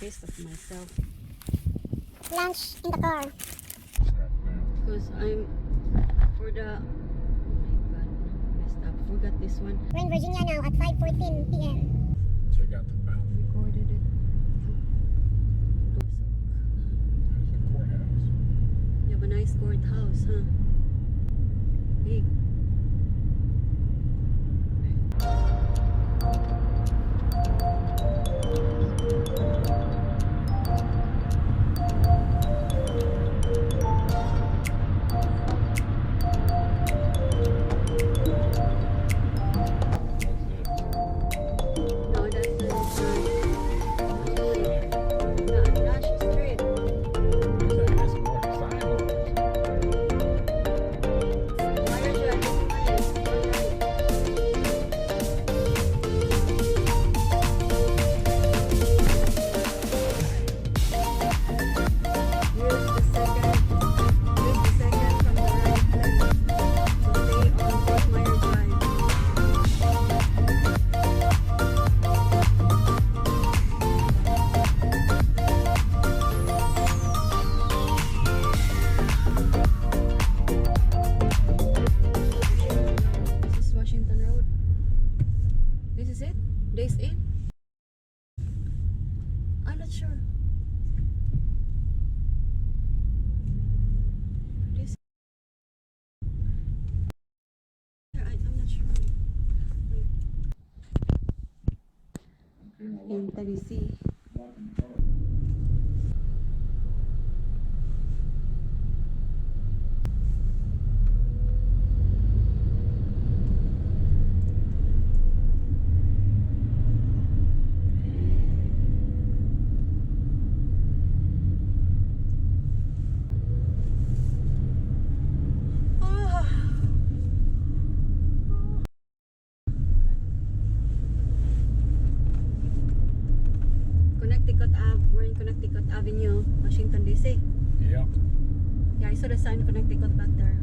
pissed of myself. Lunch in the car. Because I'm for the, oh my god, messed up. Forgot this one. We're in Virginia now at 5:14 p.m. Check out the mountain. Recorded it. There's a courthouse. You have a nice courthouse, huh? Big. No, that's the Nash Street. It's more sidewalks. Why are you at this place? Use the second from the right lane. So stay on Fort Myers Drive. This is Washington Road. This is it? Days in? I'm not sure. This I'm not sure. In Tennessee. We're in Connecticut Avenue, Washington DC. Yep. Yeah, I saw the sign Connecticut back there.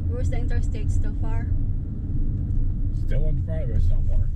Where's the interstate? Still far? Still in front of us somewhere.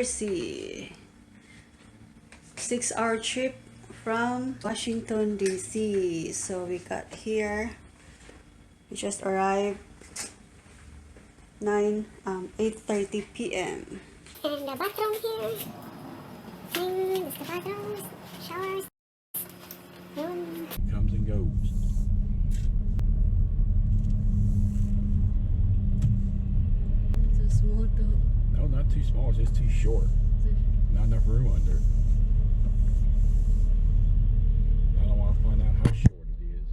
Jersey. 6-hour trip from Washington, D.C. So we got here. We just arrived 8:30 p.m. And the bathroom here. And the bathrooms, showers, room. Comes and goes. So small too. No, not too small. It's just too short. Not enough room under it. I don't want to find out how short it is.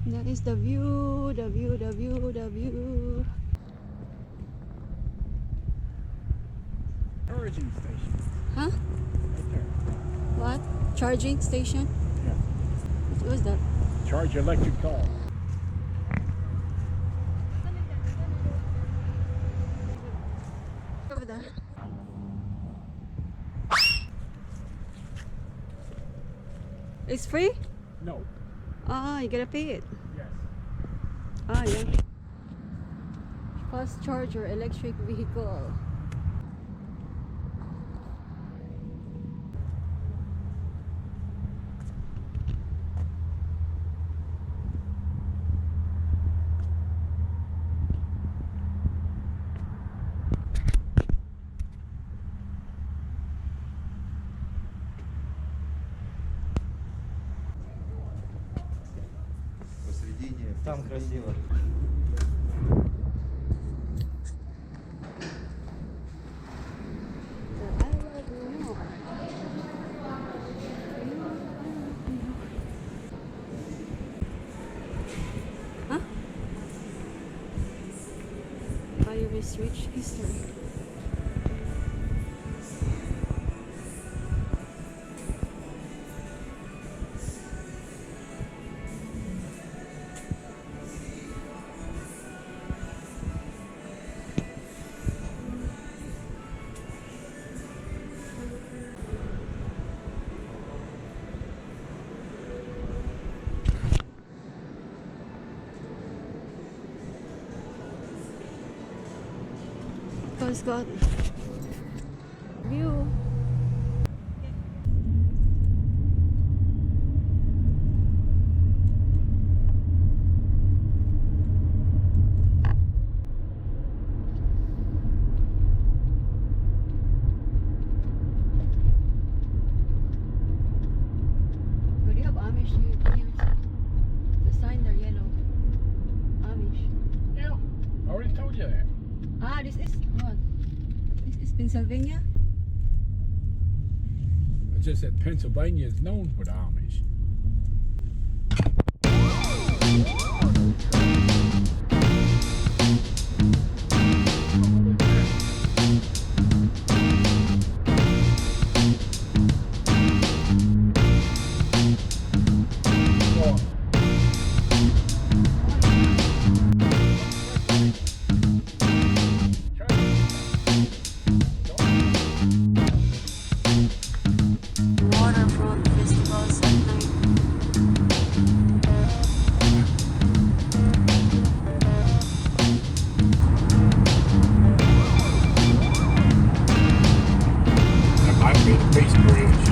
That is the view, the view, the view, the view. Charging station. Huh? Right there. What? Charging station? Yeah. What was that? Charge your electric car. Over there. It's free? No. Ah, you gotta pay it. Yes. Ah, yeah. Fast charger electric vehicle. Посредине. Там красиво. Huh? Virus rich history. It's got View. But you have Amish here. The sign there yellow. Amish. Yeah, I already told you that. Ah, this is what? This is Pennsylvania? It's just that Pennsylvania is known for the Amish. Waterfront festivals at night. That might be the Peace Bridge.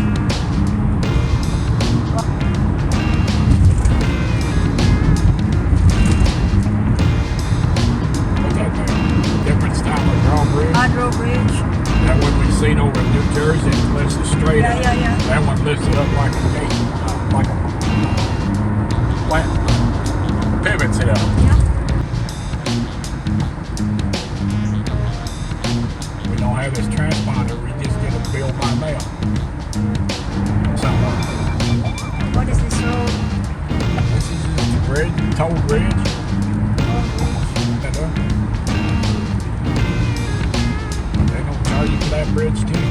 What's that thing? Different style of drawbridge. Adro Bridge. That one we seen over in New Jersey lifts it straight Yeah, up. yeah, yeah. That one lifts it up like a gate, like a flat pivots it up. Yeah. We don't have this transponder, we just get a bill by mail. Somewhere. What is this road? This is the bridge, toll bridge. They don't charge you for that bridge too.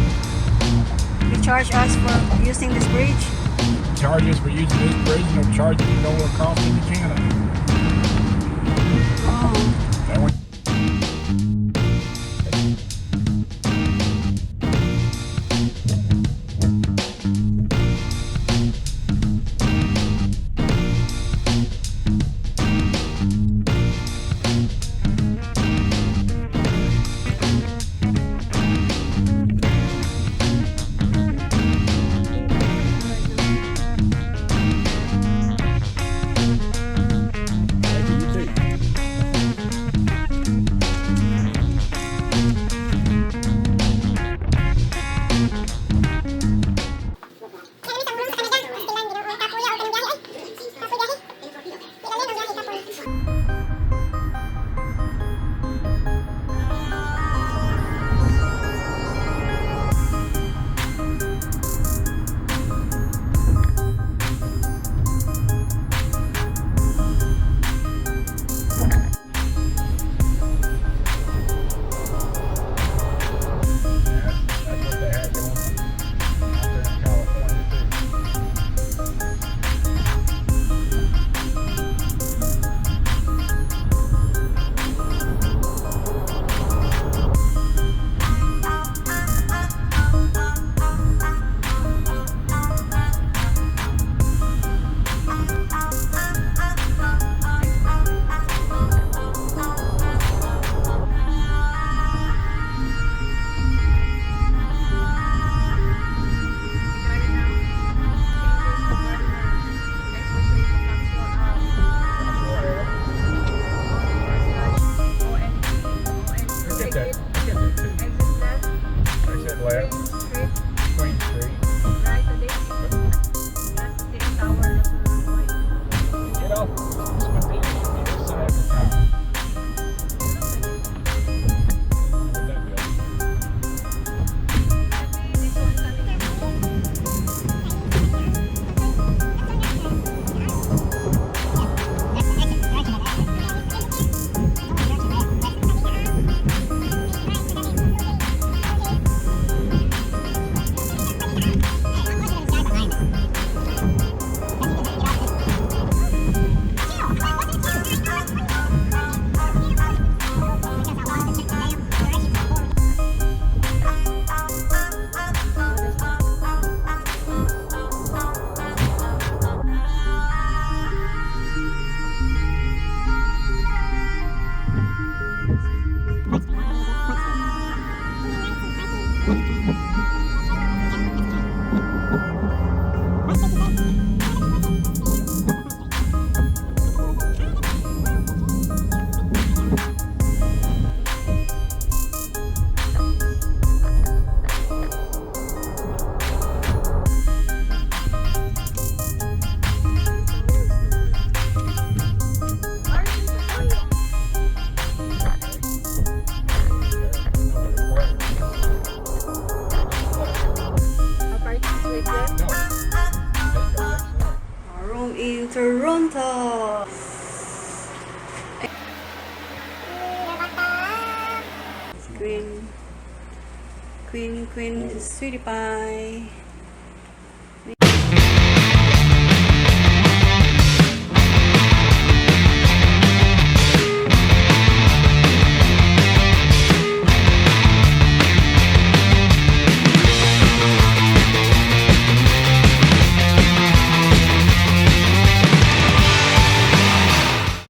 You charge us for using this bridge? Charge us for using this bridge, and they'll charge you to go across into Canada. Oh. That one. Queen, Sweetie Pie.